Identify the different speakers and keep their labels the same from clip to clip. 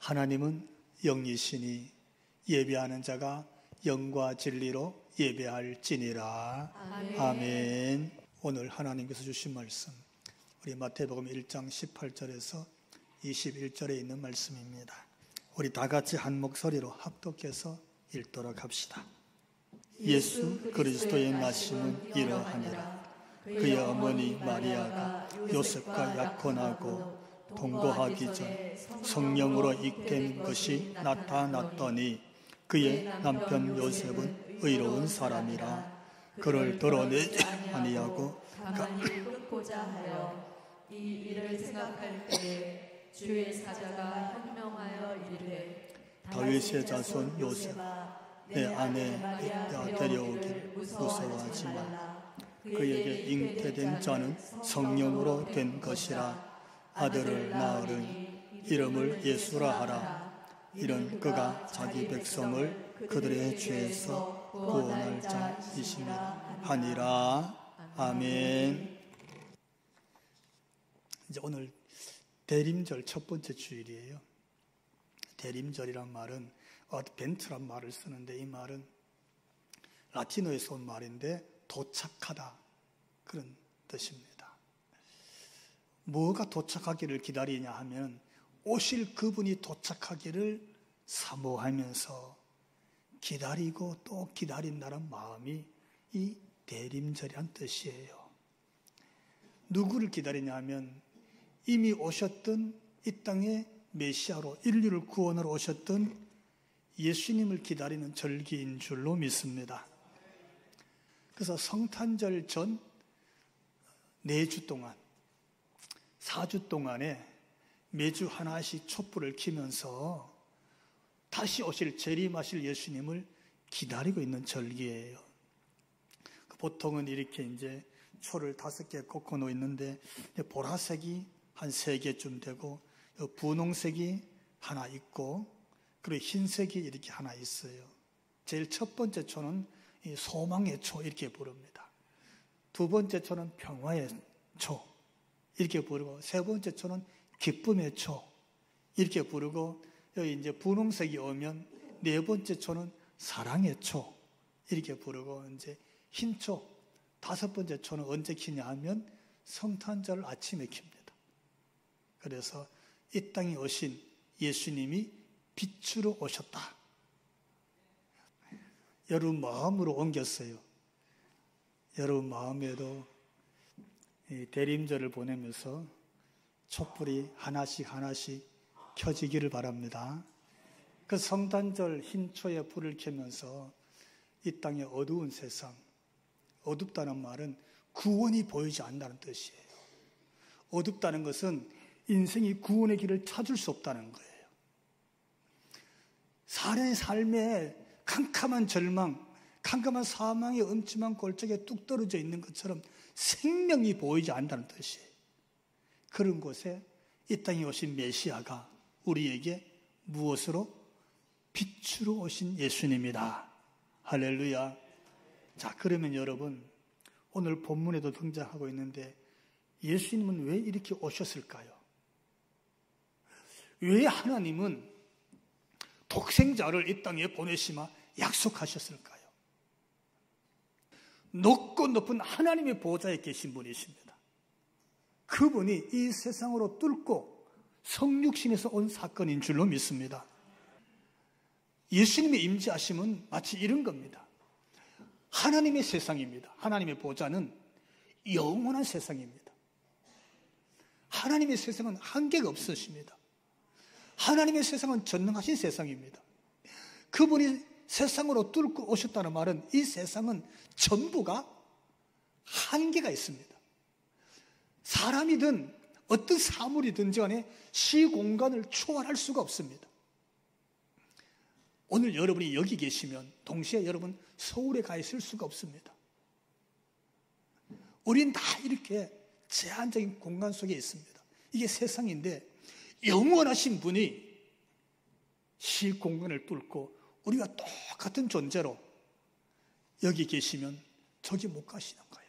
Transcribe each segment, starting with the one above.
Speaker 1: 하나님은 영이시니 예배하는 자가 영과 진리로 예배할지니라. 아멘. 오늘 하나님께서 주신 말씀, 우리 마태복음 1장 18절에서 21절에 있는 말씀입니다. 우리 다 같이 한 목소리로 합독해서 읽도록 합시다. 예수 그리스도의 나심은 이러하니라. 그의 어머니 마리아가 요셉과 약혼하고 동거하기 전 성령으로 잉태된 것이 나타났더니 그의 남편 요셉은 의로운 사람이라. 그를 드러내지 아니하고
Speaker 2: 가만히 끊고자 하여 이 일을 생각할 때에 주의 사자가 현명하여 이르되
Speaker 1: 다윗의 자손 요셉 내 아내 마리아 데려오기를 무서워하지 마. 그에게 잉태된 자는 성령으로 된 것이라. 아들을 낳으리니 이름을 예수라 하라. 이는 그가 자기 백성을 그들의 죄에서 구원할 자이시니라 하니라. 아멘. 이제 오늘 대림절 첫 번째 주일이에요. 대림절이란 말은 어드벤트란 말을 쓰는데, 이 말은 라틴어에서 온 말인데 도착하다, 그런 뜻입니다. 뭐가 도착하기를 기다리냐 하면 오실 그분이 도착하기를 사모하면서 기다리고 또 기다린다는 마음이 이 대림절이란 뜻이에요. 누구를 기다리냐 하면 이미 오셨던 이 땅에 메시아로 인류를 구원하러 오셨던 예수님을 기다리는 절기인 줄로 믿습니다. 그래서 성탄절 전 4주 동안, 4주 동안에 매주 하나씩 촛불을 켜면서 다시 오실 재림하실 예수님을 기다리고 있는 절기예요. 보통은 이렇게 이제 초를 5개 꽂고 놓는데, 보라색이 한 3개쯤 되고, 분홍색이 하나 있고, 그리고 흰색이 이렇게 하나 있어요. 제일 첫 번째 초는 소망의 초 이렇게 부릅니다. 두 번째 초는 평화의 초 이렇게 부르고, 세 번째 초는 기쁨의 초 이렇게 부르고, 여기 이제 분홍색이 오면 네 번째 초는 사랑의 초 이렇게 부르고, 이제 흰 초, 5번째 초는 언제 켜냐 하면 성탄절 아침에 켭니다. 그래서 이 땅에 오신 예수님이 빛으로 오셨다. 여러분 마음으로 옮겼어요. 여러분 마음에도 대림절을 보내면서 촛불이 하나씩 켜지기를 바랍니다. 그 성탄절 흰초에 불을 켜면서 이 땅의 어두운 세상, 어둡다는 말은 구원이 보이지 않는다는 뜻이에요. 어둡다는 것은 인생이 구원의 길을 찾을 수 없다는 거예요. 사람의 삶에 캄캄한 절망, 캄캄한 사망의 음침한 골짜기에 뚝 떨어져 있는 것처럼 생명이 보이지 않는다는 뜻이에요. 그런 곳에 이 땅에 오신 메시아가 우리에게 무엇으로? 빛으로 오신 예수님이다. 할렐루야. 자, 그러면 여러분, 오늘 본문에도 등장하고 있는데 예수님은 왜 이렇게 오셨을까요? 왜 하나님은 독생자를 이 땅에 보내시마 약속하셨을까요? 높고 높은 하나님의 보좌에 계신 분이십니다. 그분이 이 세상으로 뚫고 성육신에서 온 사건인 줄로 믿습니다. 예수님의 임재하심은 마치 이런 겁니다. 하나님의 세상입니다. 하나님의 보좌는 영원한 세상입니다. 하나님의 세상은 한계가 없으십니다. 하나님의 세상은 전능하신 세상입니다. 그분이 세상으로 뚫고 오셨다는 말은 이 세상은 전부가 한계가 있습니다. 사람이든 어떤 사물이든지 간에 시공간을 초월할 수가 없습니다. 오늘 여러분이 여기 계시면 동시에 여러분 서울에 가 있을 수가 없습니다. 우린 다 이렇게 제한적인 공간 속에 있습니다. 이게 세상인데 영원하신 분이 시공간을 뚫고 우리가 똑같은 존재로 여기 계시면 저기 못 가시는 거야.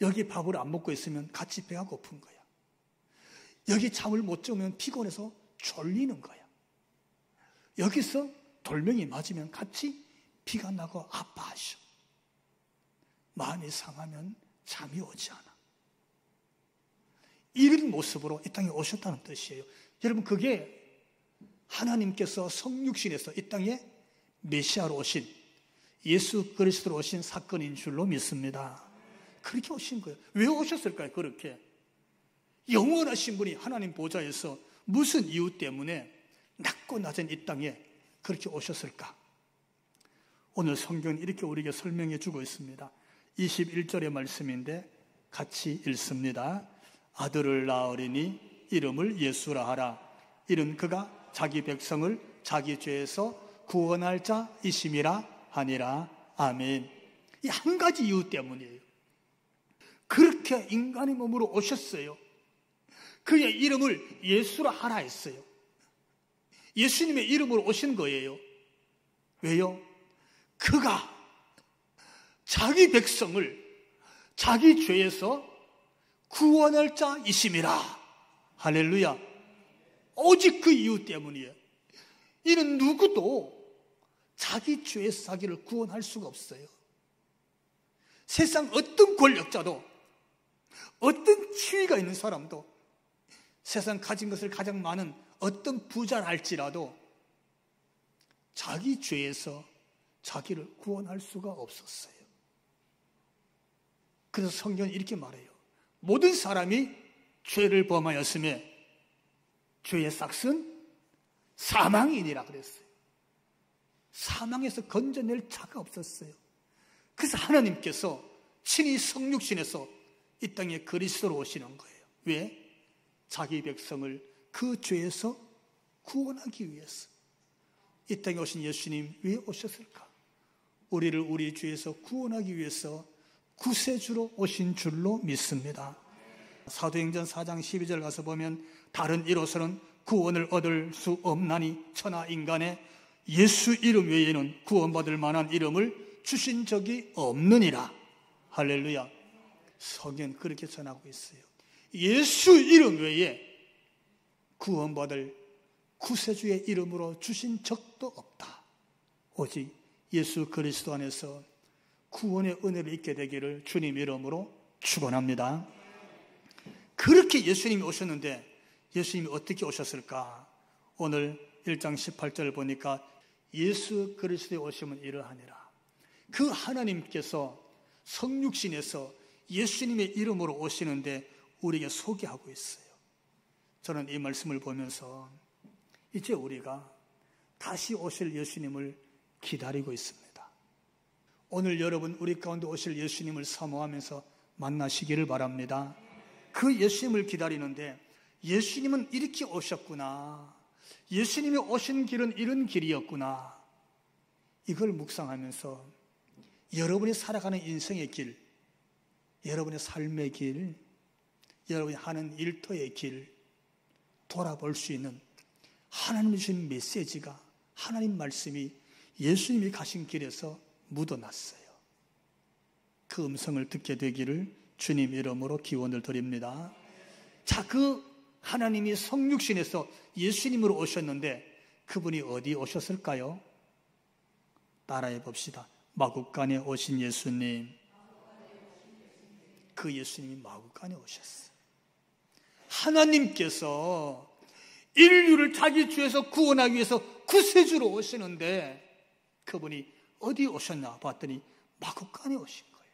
Speaker 1: 여기 밥을 안 먹고 있으면 같이 배가 고픈 거야. 여기 잠을 못 자면 피곤해서 졸리는 거야. 여기서 돌멩이 맞으면 같이 피가 나고 아파하셔. 마음이 상하면 잠이 오지 않아. 이런 모습으로 이 땅에 오셨다는 뜻이에요. 여러분, 그게 하나님께서 성육신에서 이 땅에 메시아로 오신, 예수 그리스도로 오신 사건인 줄로 믿습니다. 그렇게 오신 거예요. 왜 오셨을까요? 그렇게 영원하신 분이 하나님 보좌에서 무슨 이유 때문에 낮고 낮은 이 땅에 그렇게 오셨을까? 오늘 성경은 이렇게 우리에게 설명해 주고 있습니다. 21절의 말씀인데 같이 읽습니다. 아들을 낳으리니 이름을 예수라 하라. 이는 그가 자기 백성을 자기 죄에서 구원할 자이심이라 하니라. 아멘. 이 한 가지 이유 때문이에요. 그렇게 인간의 몸으로 오셨어요. 그의 이름을 예수라 하라 했어요. 예수님의 이름으로 오신 거예요. 왜요? 그가 자기 백성을 자기 죄에서 구원할 자이심이라. 할렐루야. 오직 그 이유 때문이에요. 이는 누구도 자기 죄에서 자기를 구원할 수가 없어요. 세상 어떤 권력자도, 어떤 지위가 있는 사람도, 세상 가진 것을 가장 많은 어떤 부자라 할지라도 자기 죄에서 자기를 구원할 수가 없었어요. 그래서 성경은 이렇게 말해요. 모든 사람이 죄를 범하였음에 죄의 삭은 사망이니라 그랬어요. 사망에서 건져낼 자가 없었어요. 그래서 하나님께서 친히 성육신에서 이 땅에 그리스도로 오시는 거예요. 왜? 자기 백성을 그 죄에서 구원하기 위해서. 이 땅에 오신 예수님 왜 오셨을까? 우리를 우리 죄에서 구원하기 위해서 구세주로 오신 줄로 믿습니다. 사도행전 4장 12절 가서 보면 다른 이로서는 구원을 얻을 수 없나니 천하 인간의 예수 이름 외에는 구원받을 만한 이름을 주신 적이 없느니라. 할렐루야. 성경은 그렇게 전하고 있어요. 예수 이름 외에 구원받을 구세주의 이름으로 주신 적도 없다. 오직 예수 그리스도 안에서 구원의 은혜를 잊게 되기를 주님 이름으로 축원합니다. 그렇게 예수님이 오셨는데 예수님이 어떻게 오셨을까? 오늘 1장 18절을 보니까 예수 그리스도에 오시면 이러하니라. 그 하나님께서 성육신에서 예수님의 이름으로 오시는데 우리에게 소개하고 있어요. 저는 이 말씀을 보면서 이제 우리가 다시 오실 예수님을 기다리고 있습니다. 오늘 여러분 우리 가운데 오실 예수님을 사모하면서 만나시기를 바랍니다. 그 예수님을 기다리는데 예수님은 이렇게 오셨구나. 예수님이 오신 길은 이런 길이었구나. 이걸 묵상하면서 여러분이 살아가는 인생의 길, 여러분의 삶의 길, 여러분이 하는 일터의 길 돌아볼 수 있는 하나님이 주신 메시지가, 하나님 말씀이 예수님이 가신 길에서 묻어났어요. 그 음성을 듣게 되기를 주님 이름으로 기원을 드립니다. 자, 그 하나님이 성육신에서 예수님으로 오셨는데 그분이 어디 오셨을까요? 따라해 봅시다. 마국간에 오신 예수님. 그 예수님이 마국간에 오셨어요. 하나님께서 인류를 자기 죄에서 구원하기 위해서 구세주로 오시는데 그분이 어디 오셨나 봤더니 마국간에 오신 거예요.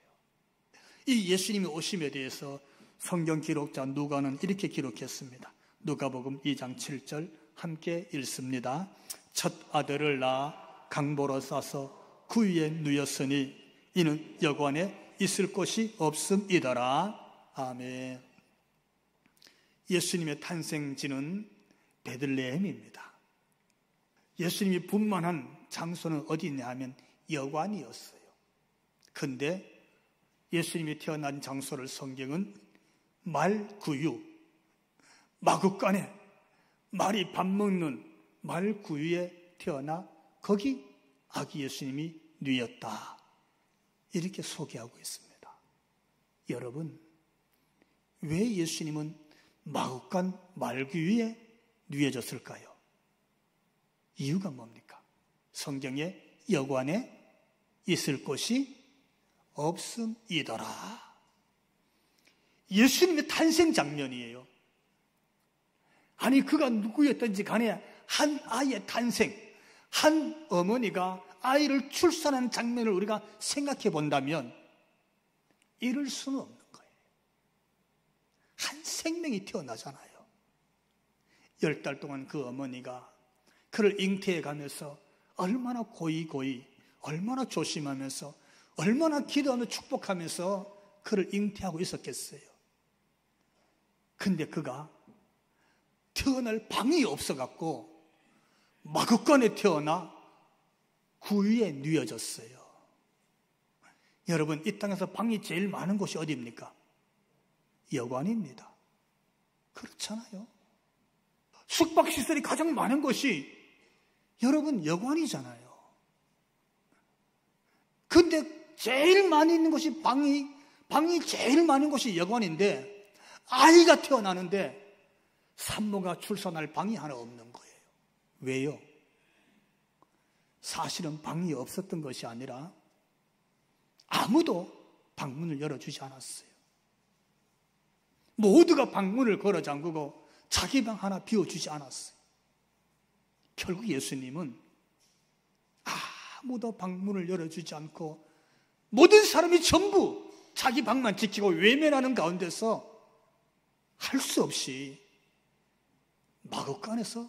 Speaker 1: 이 예수님이 오심에 대해서 성경 기록자 누가는 이렇게 기록했습니다. 누가복음 2장 7절 함께 읽습니다. 첫 아들을 낳아 강보로 싸서 그 위에 누였으니 이는 여관에 있을 곳이 없음이더라. 아멘. 예수님의 탄생지는 베들레헴입니다. 예수님이 분만한 장소는 어디 있냐 하면 여관이었어요. 그런데 예수님이 태어난 장소를 성경은 말구유, 마국간에 말이 밥 먹는 말구유에 태어나 거기 아기 예수님이 누였다. 이렇게 소개하고 있습니다. 여러분, 왜 예수님은 마국간 말구유에 누해졌을까요? 이유가 뭡니까? 성경에 여관에 있을 곳이 없음이더라. 예수님의 탄생 장면이에요. 아니 그가 누구였든지 간에 한 아이의 탄생, 한 어머니가 아이를 출산하는 장면을 우리가 생각해 본다면 이럴 수는 없는 거예요. 한 생명이 태어나잖아요. 10달 동안 그 어머니가 그를 잉태해 가면서 얼마나 고이 얼마나 조심하면서 얼마나 기도하며 축복하면서 그를 잉태하고 있었겠어요. 근데 그가 태어날 방이 없어갖고 마구간에 태어나 구유에 누워졌어요. 여러분, 이 땅에서 방이 제일 많은 곳이 어디입니까? 여관입니다. 그렇잖아요. 숙박시설이 가장 많은 곳이 여러분 여관이잖아요. 근데 제일 많이 있는 곳이 방이 제일 많은 곳이 여관인데 아이가 태어나는데 산모가 출산할 방이 하나 없는 거예요. 왜요? 사실은 방이 없었던 것이 아니라 아무도 방문을 열어주지 않았어요. 모두가 방문을 걸어 잠그고 자기 방 하나 비워주지 않았어요. 결국 예수님은 아무도 방문을 열어주지 않고 모든 사람이 전부 자기 방만 지키고 외면하는 가운데서 할 수 없이 마구간에서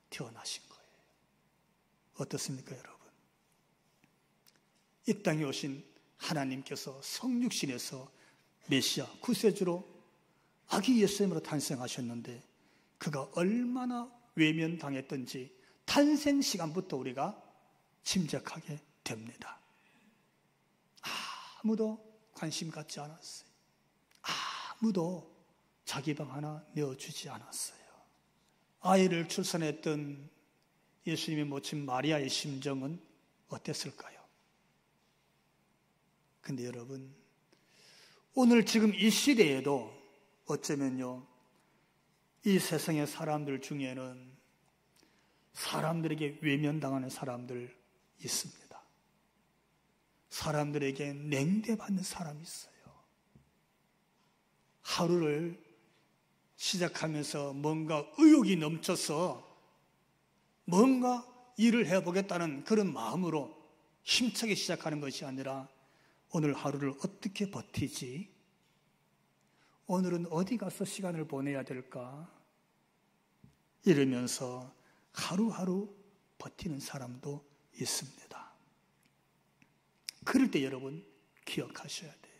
Speaker 1: 태어나신 거예요. 어떻습니까, 여러분? 이 땅에 오신 하나님께서 성육신에서 메시아, 구세주로 아기 예수님으로 탄생하셨는데 그가 얼마나 외면당했던지 탄생 시간부터 우리가 짐작하게 됩니다. 아무도 관심 갖지 않았어요. 아무도 자기 방 하나 내어주지 않았어요. 아이를 출산했던 예수님의 모친 마리아의 심정은 어땠을까요? 근데 여러분, 오늘 지금 이 시대에도 어쩌면요, 이 세상의 사람들 중에는 사람들에게 외면당하는 사람들 있습니다. 사람들에게 냉대받는 사람이 있어요. 하루를 시작하면서 뭔가 의욕이 넘쳐서 뭔가 일을 해보겠다는 그런 마음으로 힘차게 시작하는 것이 아니라 오늘 하루를 어떻게 버티지? 오늘은 어디 가서 시간을 보내야 될까? 이러면서 하루하루 버티는 사람도 있습니다. 그럴 때 여러분 기억하셔야 돼요.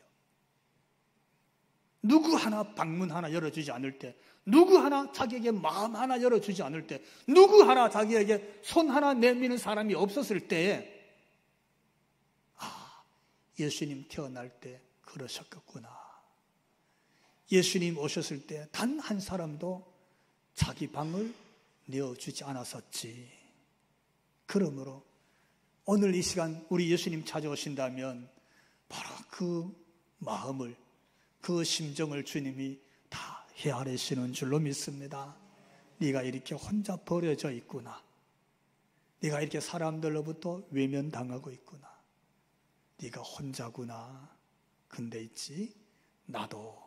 Speaker 1: 누구 하나 방문 하나 열어주지 않을 때, 누구 하나 자기에게 마음 하나 열어주지 않을 때, 누구 하나 자기에게 손 하나 내미는 사람이 없었을 때에 예수님 태어날 때 그러셨겠구나. 예수님 오셨을 때 단 한 사람도 자기 방을 내어주지 않았었지. 그러므로 오늘 이 시간 우리 예수님 찾아오신다면 바로 그 마음을, 그 심정을 주님이 다 헤아리시는 줄로 믿습니다. 네가 이렇게 혼자 버려져 있구나. 네가 이렇게 사람들로부터 외면당하고 있구나. 네가 혼자구나. 근데 있지, 나도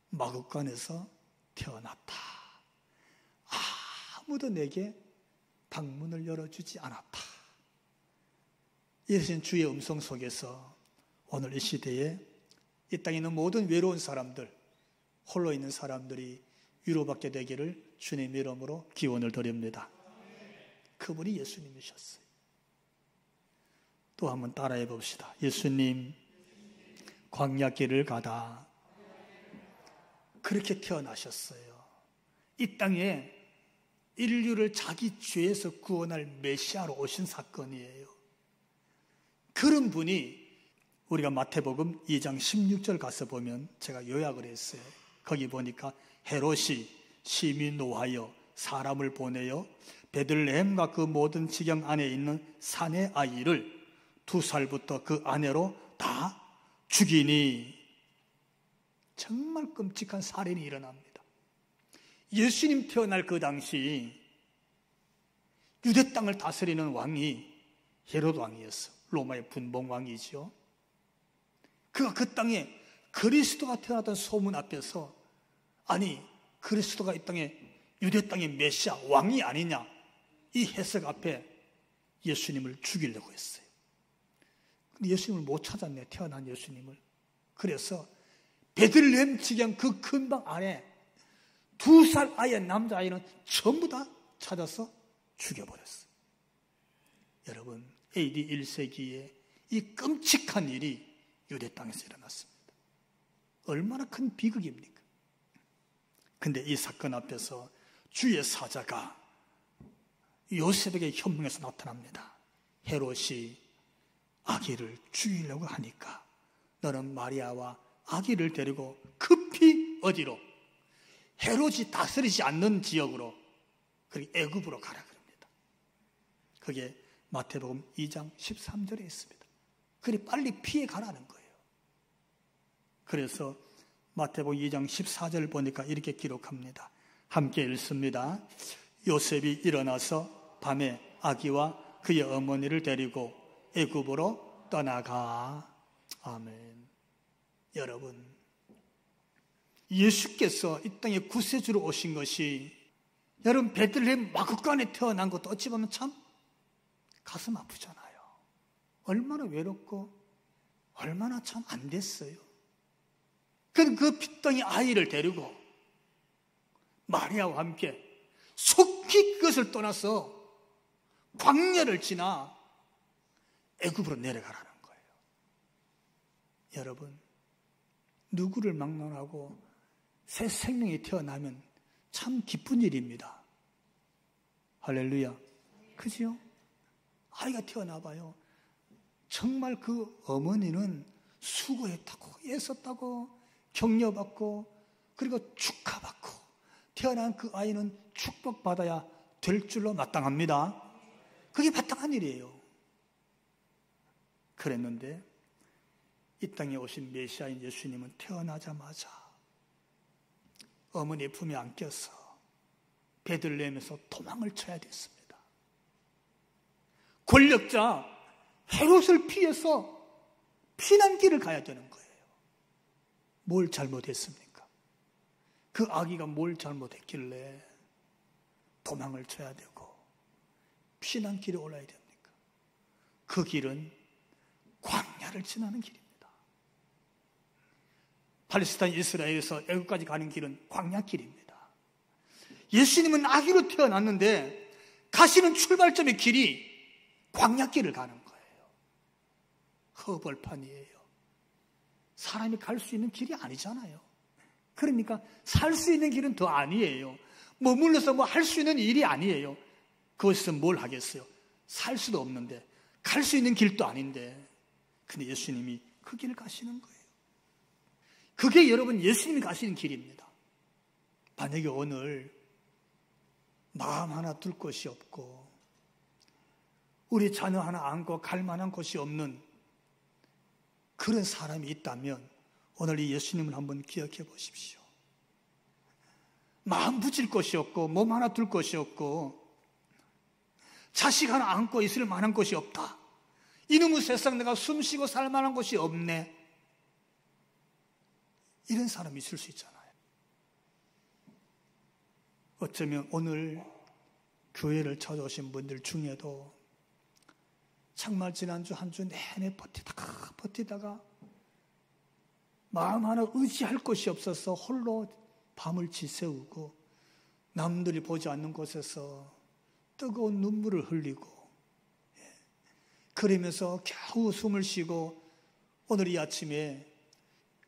Speaker 1: 마구간에서 태어났다. 아무도 내게 방문을 열어주지 않았다. 이러신 주의 음성 속에서 오늘 이 시대에 이 땅에 있는 모든 외로운 사람들, 홀로 있는 사람들이 위로받게 되기를 주님의 이름으로 기원을 드립니다. 그분이 예수님이셨어요. 또 한번 따라해 봅시다. 예수님, 광야길을 가다 그렇게 태어나셨어요. 이 땅에 인류를 자기 죄에서 구원할 메시아로 오신 사건이에요. 그런 분이 우리가 마태복음 2장 16절 가서 보면 제가 요약을 했어요. 거기 보니까 헤롯이 심히 노하여 사람을 보내어 베들레헴과 그 모든 지경 안에 있는 사내 아이를 2살부터 그 아내로 다 죽이니. 정말 끔찍한 살인이 일어납니다. 예수님 태어날 그 당시 유대 땅을 다스리는 왕이 헤롯 왕이었어. 로마의 분봉 왕이죠. 그가 그 땅에 그리스도가 태어났던 소문 앞에서, 아니 그리스도가 이 땅에 유대 땅의 메시아 왕이 아니냐, 이 해석 앞에 예수님을 죽이려고 했어요. 근데 예수님을 못 찾았네, 태어난 예수님을. 그래서 베들레헴 지경 그 근방 안에 2살 아이의 남자아이는 전부 다 찾아서 죽여버렸어요. 여러분, AD 1세기에 이 끔찍한 일이 유대 땅에서 일어났습니다. 얼마나 큰 비극입니까? 근데 이 사건 앞에서 주의 사자가 요셉에게 현몽에서 나타납니다. 헤롯이 아기를 죽이려고 하니까 너는 마리아와 아기를 데리고 급히 어디로? 헤롯이 다스리지 않는 지역으로, 그리고 애굽으로 가라 그럽니다. 그게 마태복음 2장 13절에 있습니다. 그리 빨리 피해 가라는 거예요. 그래서 마태복음 2장 14절 보니까 이렇게 기록합니다. 함께 읽습니다. 요셉이 일어나서 밤에 아기와 그의 어머니를 데리고 애굽으로 떠나가. 아멘. 여러분, 예수께서 이 땅에 구세주로 오신 것이, 여러분 베들레헴 마구간에 태어난 것도 어찌 보면 참 가슴 아프잖아요. 얼마나 외롭고 얼마나 참 안 됐어요. 그 핏덩이 아이를 데리고 마리아와 함께 속히 그것을 떠나서 광야를 지나 애굽으로 내려가라는 거예요. 여러분, 누구를 막론하고 새 생명이 태어나면 참 기쁜 일입니다. 할렐루야. 그죠? 아이가 태어나봐요. 정말 그 어머니는 수고했다고, 애썼다고, 격려받고, 그리고 축하받고, 태어난 그 아이는 축복받아야 될 줄로 마땅합니다. 그게 마땅한 일이에요. 그랬는데 이 땅에 오신 메시아인 예수님은 태어나자마자 어머니의 품에 안겨서 베들레헴에서 도망을 쳐야 됐습니다. 권력자 헤롯을 피해서 피난길을 가야 되는 거예요. 뭘 잘못했습니까? 그 아기가 뭘 잘못했길래 도망을 쳐야 되고 피난길에 올라야 됩니까? 그 길은 광야를 지나는 길입니다. 팔레스타인 이스라엘에서 애굽까지 가는 길은 광야길입니다. 예수님은 아기로 태어났는데 가시는 출발점의 길이 광야길을 가는 거예요. 허벌판이에요. 사람이 갈 수 있는 길이 아니잖아요. 그러니까 살 수 있는 길은 더 아니에요. 머물러서 뭐 할 수 있는 일이 아니에요. 그것에서 뭘 하겠어요? 살 수도 없는데, 갈 수 있는 길도 아닌데. 근데 예수님이 그 길을 가시는 거예요. 그게 여러분 예수님이 가시는 길입니다. 만약에 오늘 마음 하나 둘 곳이 없고 우리 자녀 하나 안고 갈 만한 곳이 없는 그런 사람이 있다면 오늘 이 예수님을 한번 기억해 보십시오. 마음 붙일 곳이 없고 몸 하나 둘 곳이 없고 자식 하나 안고 있을 만한 곳이 없다. 이놈의 세상 내가 숨쉬고 살 만한 곳이 없네. 이런 사람이 있을 수 있잖아요. 어쩌면 오늘 교회를 찾아오신 분들 중에도 정말 지난주 한 주 내내 버티다가 마음 하나 의지할 곳이 없어서 홀로 밤을 지새우고 남들이 보지 않는 곳에서 뜨거운 눈물을 흘리고 그러면서 겨우 숨을 쉬고 오늘 이 아침에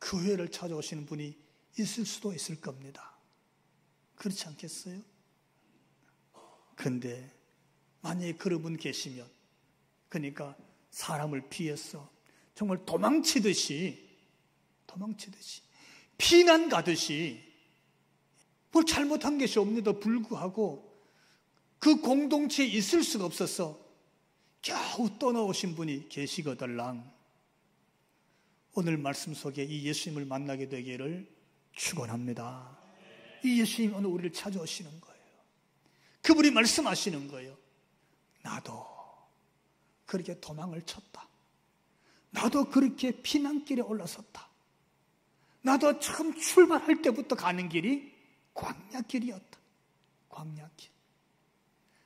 Speaker 1: 교회를 찾아오시는 분이 있을 수도 있을 겁니다. 그렇지 않겠어요? 근데 만약에 그런 분 계시면, 그러니까 사람을 피해서 정말 도망치듯이 피난 가듯이 뭘 잘못한 것이 없는데도 불구하고 그 공동체에 있을 수가 없어서 겨우 떠나오신 분이 계시거들랑 오늘 말씀 속에 이 예수님을 만나게 되기를 축원합니다. 이 예수님 오늘 우리를 찾아오시는 거예요. 그분이 말씀하시는 거예요. 나도 그렇게 도망을 쳤다. 나도 그렇게 피난길에 올라섰다. 나도 처음 출발할 때부터 가는 길이 광야길이었다. 광야길.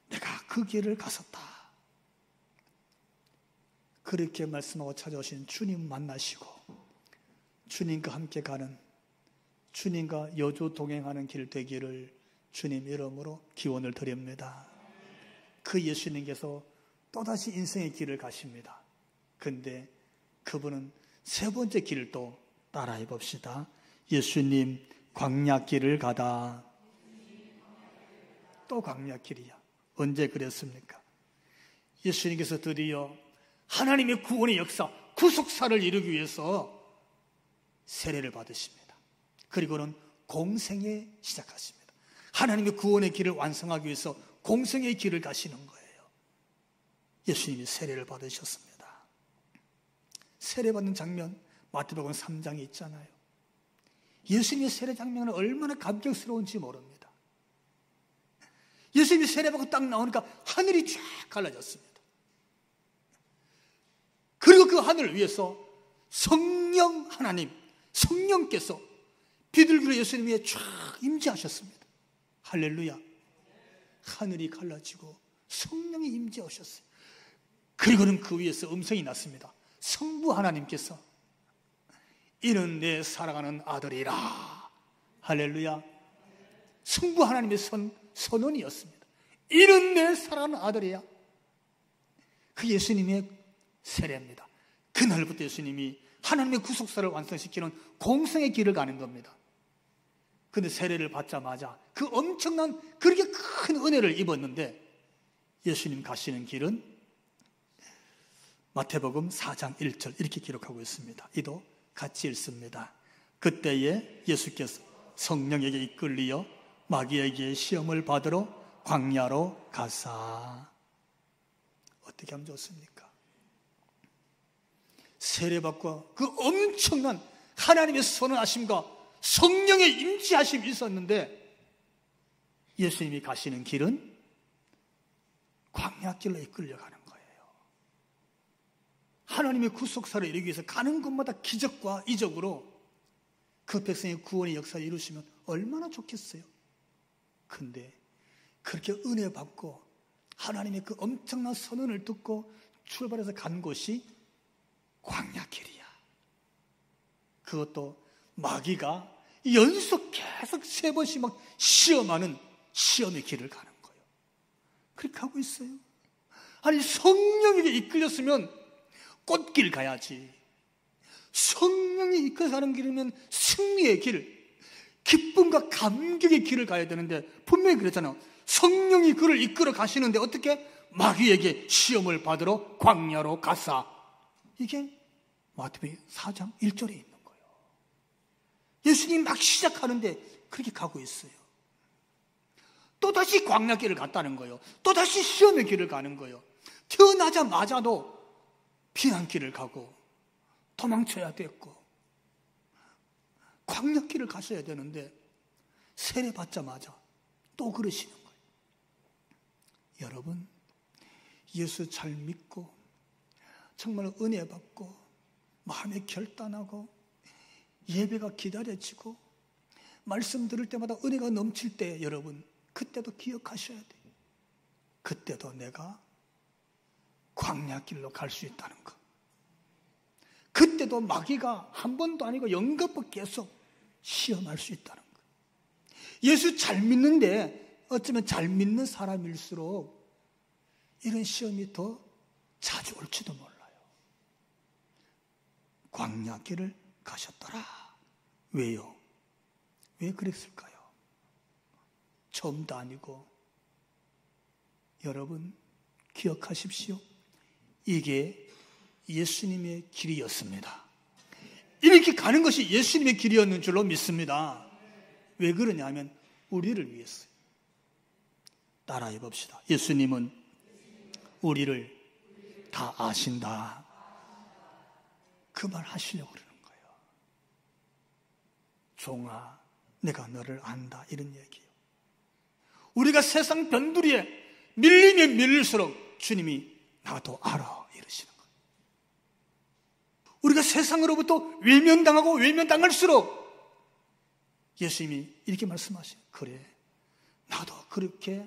Speaker 1: 내가 그 길을 갔었다. 그렇게 말씀하고 찾아오신 주님 만나시고 주님과 함께 가는, 주님과 여주 동행하는 길 되기를 주님 이름으로 기원을 드립니다. 그 예수님께서 또다시 인생의 길을 가십니다. 근데 그분은 세 번째 길을 또 따라해 봅시다. 예수님 광야길을 가다. 또 광야길이야. 언제 그랬습니까? 예수님께서 드디어 하나님의 구원의 역사, 구속사를 이루기 위해서 세례를 받으십니다. 그리고는 공생에 시작하십니다. 하나님의 구원의 길을 완성하기 위해서 공생의 길을 가시는 거예요. 예수님이 세례를 받으셨습니다. 세례받는 장면 마태복음 3장에 있잖아요. 예수님의 세례 장면은 얼마나 감격스러운지 모릅니다. 예수님이 세례받고 딱 나오니까 하늘이 쫙 갈라졌습니다. 그리고 그 하늘을 위해서 성령 하나님, 성령께서 비둘기로 예수님이 쫙 임재하셨습니다. 할렐루야. 하늘이 갈라지고 성령이 임재하셨어요. 그리고는 그 위에서 음성이 났습니다. 성부 하나님께서 이는 내 사랑하는 아들이라. 할렐루야. 성부 하나님의 선언이었습니다. 이는 내 사랑하는 아들이야. 그 예수님의 세례입니다. 그날부터 예수님이 하나님의 구속사를 완성시키는 공생의 길을 가는 겁니다. 그런데 세례를 받자마자 그 엄청난 그렇게 큰 은혜를 입었는데 예수님 가시는 길은 마태복음 4장 1절 이렇게 기록하고 있습니다. 이도 같이 읽습니다. 그때에 예수께서 성령에게 이끌리어 마귀에게 시험을 받으러 광야로 가사. 어떻게 하면 좋습니까? 세례받고 그 엄청난 하나님의 선언하심과 성령의 임재하심이 있었는데 예수님이 가시는 길은 광야길로 이끌려가는 거예요. 하나님의 구속사를 이루기 위해서 가는 곳마다 기적과 이적으로 그 백성의 구원의 역사를 이루시면 얼마나 좋겠어요. 근데 그렇게 은혜 받고 하나님의 그 엄청난 선언을 듣고 출발해서 간 곳이 광야길이야. 그것도 마귀가 연속 계속 3번씩 막 시험하는 시험의 길을 가는 거예요. 그렇게 하고 있어요. 아니 성령에게 이끌렸으면 꽃길 가야지. 성령이 이끌어서 가는 길이면 승리의 길, 기쁨과 감격의 길을 가야 되는데 분명히 그랬잖아요. 성령이 그를 이끌어 가시는데 어떻게? 마귀에게 시험을 받으러 광야로 가사. 이게 마태복음 4장 1절에 있는 거예요. 예수님이 막 시작하는데 그렇게 가고 있어요. 또다시 광야길을 갔다는 거예요. 또다시 시험의 길을 가는 거예요. 태어나자마자도 피난길을 가고 도망쳐야 됐고 광야길을 가셔야 되는데 세례 받자마자 또 그러시는 거예요. 여러분, 예수 잘 믿고 정말 은혜 받고 마음에 결단하고 예배가 기다려지고 말씀 들을 때마다 은혜가 넘칠 때 여러분 그때도 기억하셔야 돼요. 그때도 내가 광야길로 갈 수 있다는 것. 그때도 마귀가 한 번도 아니고 영겁을 계속 시험할 수 있다는 것. 예수 잘 믿는데 어쩌면 잘 믿는 사람일수록 이런 시험이 더 자주 올지도 몰라요. 광야길을 가셨더라. 왜요? 왜 그랬을까요? 처음도 아니고 여러분 기억하십시오. 이게 예수님의 길이었습니다. 이렇게 가는 것이 예수님의 길이었는 줄로 믿습니다. 왜 그러냐면 우리를 위해서요. 따라해 봅시다. 예수님은 우리를 다 아신다. 그 말 하시려고 그러는 거예요. 종아, 내가 너를 안다. 이런 얘기예요. 우리가 세상 변두리에 밀리면 밀릴수록 주님이 나도 알아 이러시는 거예요. 우리가 세상으로부터 외면당하고 외면당할수록 예수님이 이렇게 말씀하시는, 그래, 나도 그렇게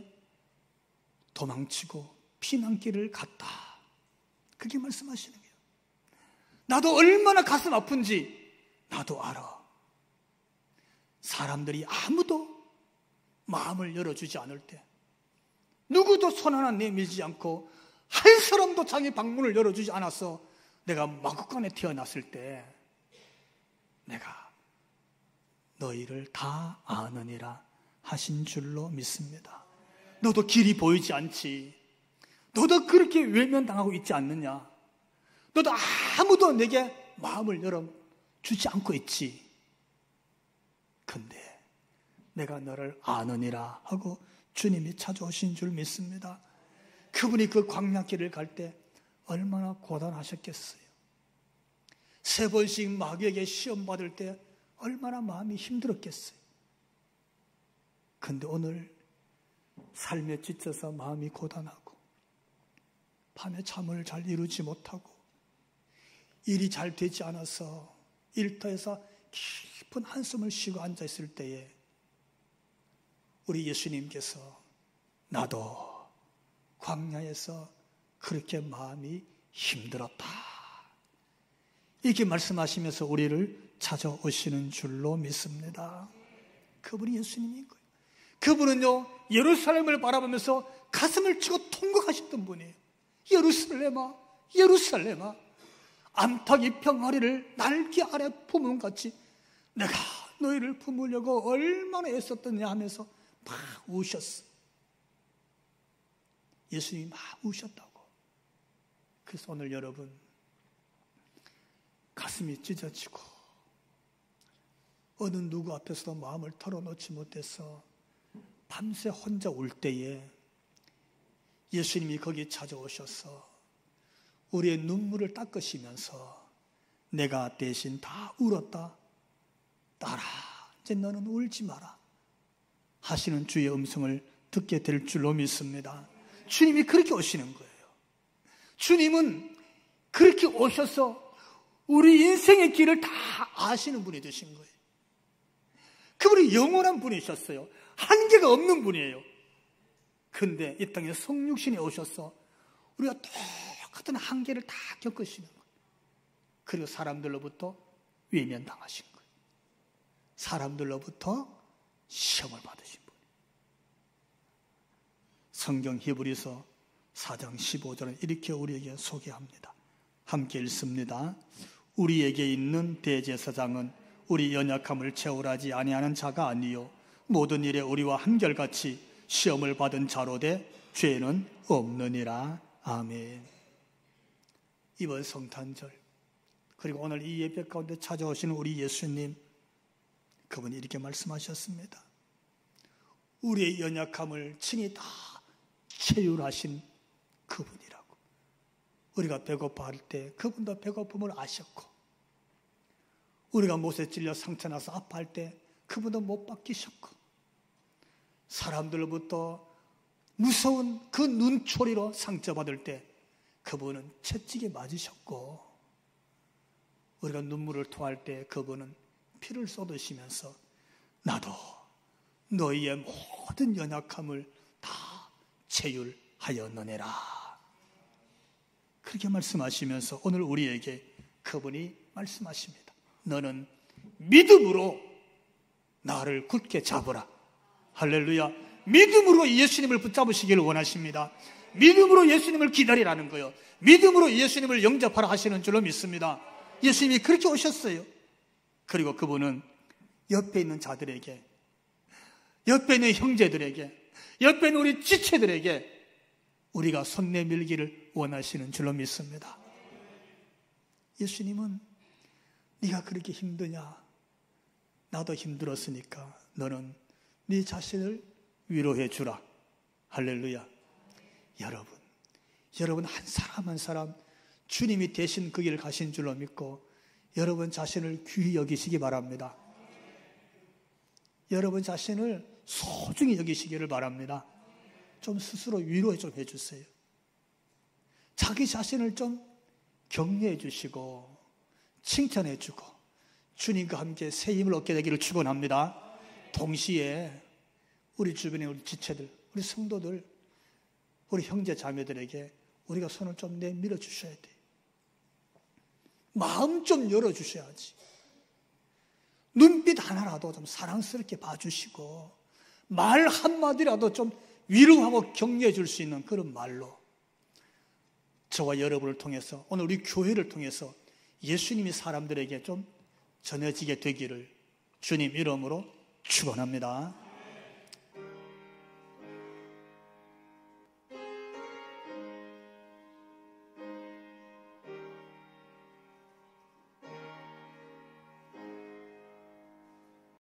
Speaker 1: 도망치고 피난길을 갔다. 그렇게 말씀하시는 거예요. 나도 얼마나 가슴 아픈지 나도 알아. 사람들이 아무도 마음을 열어주지 않을 때, 누구도 손 하나 내밀지 않고 한 사람도 자기 방문을 열어주지 않아서 내가 마구간에 태어났을 때 내가 너희를 다 아느니라 하신 줄로 믿습니다. 너도 길이 보이지 않지? 너도 그렇게 외면당하고 있지 않느냐? 너도 아무도 내게 마음을 열어주지 않고 있지? 근데 내가 너를 아느니라 하고 주님이 찾아오신 줄 믿습니다. 그분이 그 광야길을 갈 때 얼마나 고단하셨겠어요. 3번씩 마귀에게 시험 받을 때 얼마나 마음이 힘들었겠어요. 근데 오늘 삶에 지쳐서 마음이 고단하고 밤에 잠을 잘 이루지 못하고 일이 잘 되지 않아서 일터에서 깊은 한숨을 쉬고 앉아있을 때에 우리 예수님께서 나도 광야에서 그렇게 마음이 힘들었다, 이렇게 말씀하시면서 우리를 찾아오시는 줄로 믿습니다. 그분이 예수님인 거예요. 그분은요, 예루살렘을 바라보면서 가슴을 치고 통곡하셨던 분이에요. 예루살렘아, 예루살렘아, 암탉이 병아리를 날개 아래 품은 같이 내가 너희를 품으려고 얼마나 애썼더냐 하면서 막 우셨어. 예수님이 막 우셨다고. 그래서 오늘 여러분 가슴이 찢어지고 어느 누구 앞에서도 마음을 털어놓지 못해서 밤새 혼자 울 때에 예수님이 거기 찾아오셔서 우리의 눈물을 닦으시면서 내가 대신 다 울었다, 딸아 이제 너는 울지 마라 하시는 주의 음성을 듣게 될 줄로 믿습니다. 주님이 그렇게 오시는 거예요. 주님은 그렇게 오셔서 우리 인생의 길을 다 아시는 분이 되신 거예요. 그분이 영원한 분이셨어요. 한계가 없는 분이에요. 근데 이 땅에 성육신이 오셔서 우리가 똑같은 한계를 다 겪으시는 거예요. 그리고 사람들로부터 외면당하신 거예요. 사람들로부터 시험을 받으신 거예요. 성경 히브리서 4장 15절은 이렇게 우리에게 소개합니다. 함께 읽습니다. 우리에게 있는 대제사장은 우리 연약함을 채울하지 아니하는 자가 아니요 모든 일에 우리와 한결같이 시험을 받은 자로되 죄는 없느니라. 아멘. 이번 성탄절 그리고 오늘 이 예배 가운데 찾아오시는 우리 예수님, 그분이 이렇게 말씀하셨습니다. 우리의 연약함을 친히 다 채율하신 그분이라고. 우리가 배고파할 때 그분도 배고픔을 아셨고, 우리가 못에 찔려 상처나서 아파할 때 그분도 못 박히셨고, 사람들로부터 무서운 그 눈초리로 상처받을 때 그분은 채찍에 맞으셨고, 우리가 눈물을 토할 때 그분은 피를 쏟으시면서 나도 너희의 모든 연약함을 다 채율하였느니라. 그렇게 말씀하시면서 오늘 우리에게 그분이 말씀하십니다. 너는 믿음으로 나를 굳게 잡으라. 할렐루야. 믿음으로 예수님을 붙잡으시기를 원하십니다. 믿음으로 예수님을 기다리라는 거예요. 믿음으로 예수님을 영접하라 하시는 줄로 믿습니다. 예수님이 그렇게 오셨어요. 그리고 그분은 옆에 있는 자들에게, 옆에 있는 형제들에게, 옆에 있는 우리 지체들에게 우리가 손 내밀기를 원하시는 줄로 믿습니다. 예수님은 네가 그렇게 힘드냐? 나도 힘들었으니까 너는 네 자신을 위로해 주라. 할렐루야. 여러분 한 사람 한 사람 주님이 대신 그 길을 가신 줄로 믿고 여러분 자신을 귀히 여기시기 바랍니다. 여러분 자신을 소중히 여기시기를 바랍니다. 좀 스스로 위로 좀 해주세요. 자기 자신을 좀 격려해 주시고 칭찬해 주고 주님과 함께 새 힘을 얻게 되기를 축원합니다. 동시에 우리 주변의 우리 지체들, 우리 성도들, 우리 형제 자매들에게 우리가 손을 좀 내밀어 주셔야 돼. 마음 좀 열어 주셔야지. 눈빛 하나라도 좀 사랑스럽게 봐주시고 말 한마디라도 좀 위로하고 격려해 줄 수 있는 그런 말로 저와 여러분을 통해서, 오늘 우리 교회를 통해서 예수님이 사람들에게 좀 전해지게 되기를 주님 이름으로 축원합니다.